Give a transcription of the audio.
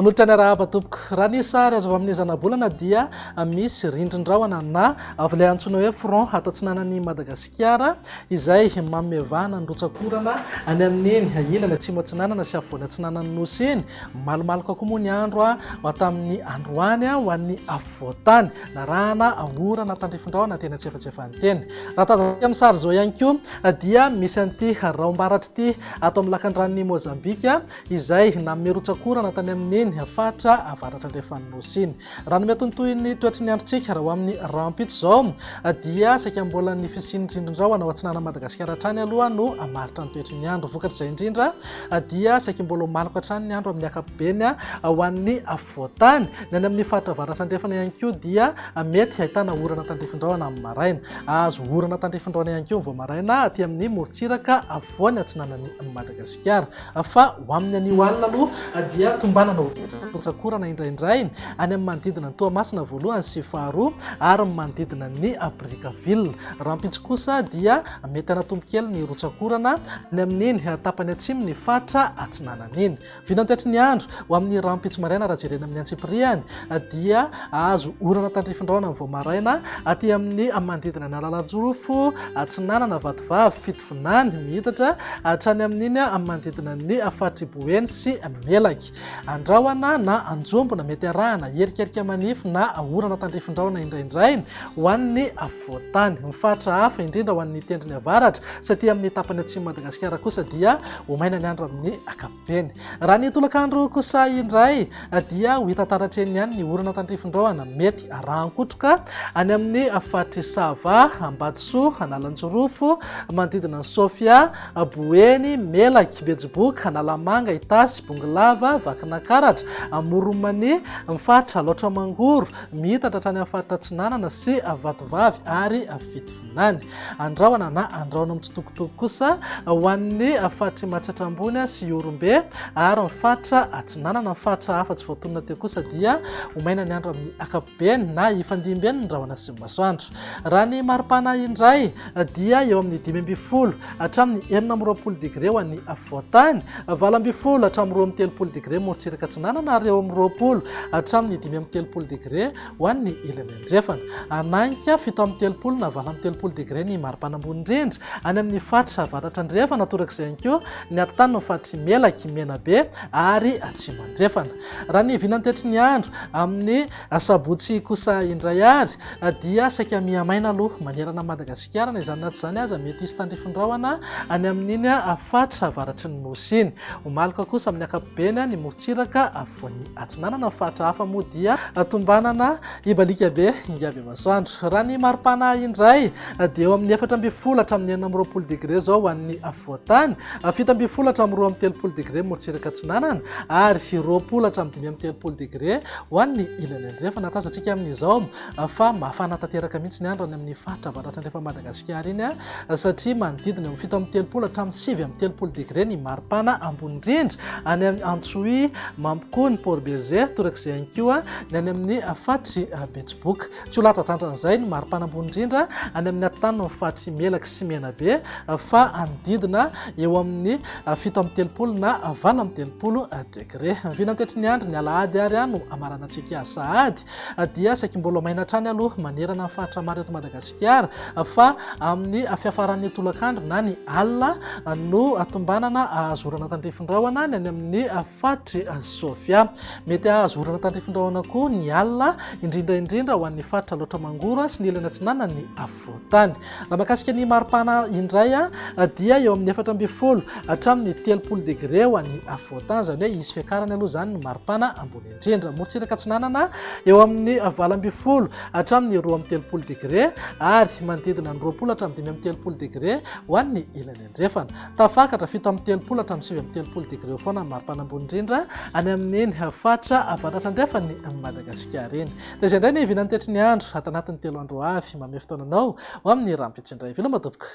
Manolotra ny arahaba tompoko. Raha ny sary azo amin'ny zana-bolana dia misy rindrin-drahona na avy ilay antsoina hoe front ato antsinanan'i Madagasikara izay mamevana ny rotsakorana any amin'iny ilany atsimo atsinanana sy afovoany atsinanan'ny nosy iny. Malomaloka koa moa ny andro tamin'ny androany ho an'ny afovoantany narahana orana tandrifin-drahona tena tsy efa-tsy teny. Raha tazantsika amin'ny sary izao ihany koa dia misy an'ity raombaratra ity ato amin'ny lakan-dranon'i Mozambika izay nanome rotsakorana tany amin'iny fatra avaratra andrefan'ny nosy iny. Raha nome toy ny toetry ny androntsika raha ho amin'ny rampitso izao dia saika mbola ny fisian'ny rindrin-drahona ao atsinanan'i Madagasikara hatrany aloha no amaritra ny toetry ny andro. Vokatr'izay indrindra dia saika mbola maloka hatrany ny andro amin'ny ankapobeny ho an'ny afovoantany. Ny any amin'ny fatra avaratra andrefana ihany koa dia mety ahitana orana tandrifin-drahona amin'ny maraina. Azo orana tandrifin-drahona ihany koa vao maraina aty amin'ny morontsiraka afovoany atsinanan'i Madagasikara. Fa ho amin'ny anio alina aloha dia tombanana rotsakorana indraindray any amin'ny manodidina ny Toamasina voalohany sy faharoa ary manodidina ny Brickaville. Rampitso kosa dia mety anatombo kely ny rotsakorana ny amin'iny tapany atsimo ny fatra atsinanan'iny. Vinany toetry ny andro ho amin'ny rampitso maraina raha jerena amin'ny Antsipriany dia azo orana tandrifin-drahona vao maraina aty amin'ny manodidina ny Analalajorofo, Atsinanana, Vatovavy, Fitovinany, Mihitatra hatrany amin'iny manodidina ny Fatriboeny sy Melaky. Andrahoana na anjombona mety arahana erikerika manify na orana tandrifin-drahona indraindray ho an'ny afovoantany. Mifatra hafa indrindra ho an'ny tendrony avaratra satria amin'ny tapany atsimo Madagasikara kosa dia ho maina ny andro amin'ny ankapobeny. Raha ny tolakandro kosa indray dia ho hita taratreny ihany ny orana tandrifin-drahona mety arahan-kotroka any amin'ny Fatrisava, Ambatsoa, Analanjorofo, manodidina ny Sofia, Boeny, Melaky, Bejiboka, Analamanga, Itasy, Bongolava, Vakinakaratra, Moromany, mifatra Loatra Mangoro, Mihitatra hatrany amin'ny fatra Atsinanana sy Vatovavy ary Fitovinany. Andrahoana na andrahoana mitsitokotoko kosa ho an'ny Fatry Matsatram-bony sy Orombe ary mifatra Atsinanana. Mifatra hafa tsy voatonona teo kosa dia ho maina ny andro amin'ny ankapobeny na ifandimby ny rahona sy masoandro. Raha ny maripana indray dia eo amin'ny 5 hatramin'ny 24 degré ho an'ny afovoantany, 12 hatramin'ny 13 degré morontsiraka atsinanana ary eo amin'ny 20 hatramin'ny 13 degré ho an'ny ilany andrefana. Ananika 17 na 13 degré ny maripana ambony indrindra any amin'ny fatra avaratra andrefana torak'izay ihany koa ny atany ny fatry Melaky, Menabe ary atsimo andrefana. Raha ny vinany toetry ny andro amin'ny sabotsy kosa indray ary dia saika miamaina aloha manerana Madagasikara na izany na tsy izany aza mety hisy tandrifin-drahona any amin'iny fatra avaratry ny nosy iny. Homaloka kosa amin'ny ankapobeny ny morontsiraka afovoan'ny atsinanana. Fatra hafa moa dia tombanana ibalika be ingavy masoandro. Raha ny maripana indray dia eo amin'ny 14 hatramin'ny 20 degré zao ho an'ny afovoantany, 17 hatramin'ny 13 degré morontsiraka atsinanana ary 20 hatramin'ny 13 degré ho an'ny ilany andrefana. Tazantsika amin'izao fa mafana tanteraka mihitsy ny andro any amin'ny fatra avaratra andrefa Madagasikara iny satria manodidina amin'ny 17 hatramin'ny 30 degré ny maripana ambony indrindra any amin'ny Antsohi, Mampikony, Port-Berger torak'izay ihany koa ny any amin'ny fatry Betsiboka. Tsy ho latsajanjan'izay ny maripana ambony indrindra any amin'ny atany ny fatry Melaky sy Menabe fa anodidina eo amin'ny 17 na 18 degré. Vinany toetry ny andro ny alahady ary no amaranantsika sahady dia saika mbola maina hatrany aloha manerana ny fatra maro eto Madagasikara fa amin'ny fiafaran'ny tolakandro na ny alina no atombanana azorana tandrifin-drahona ny any amin'ny fatry Sofia. Mety azorana tandrifin-drahona koa ny alina indrindra ho an'ny fatra Loatra Mangoro sy ny ilany atsinanana ny afovoantany. Raha mahakasika ny maripana indray dia eo amin'ny 14 hatramin'ny 30 degré ho an'ny afovoantany, zany hoe isy fiakarany aloha zany ny maripana ambony indrindra. Morontsiraka atsinanana eo amin'ny 12 hatramin'ny 13 degré ary manodidina ny 20 hatramin'ny 13 degré ho an'ny ilany andrefana. Tafakatra 17 hatramin'ny 13 degré foana ny maripana ambony indrindra any amin'iny fatra avaratra andrefan'ny Madagasikara iny. Dia izay indray ny vinany toetry ny andro atanatin'ny 3 andro avy manome fotoananao ho amin'ny rampitso indray. Veloma tompoko.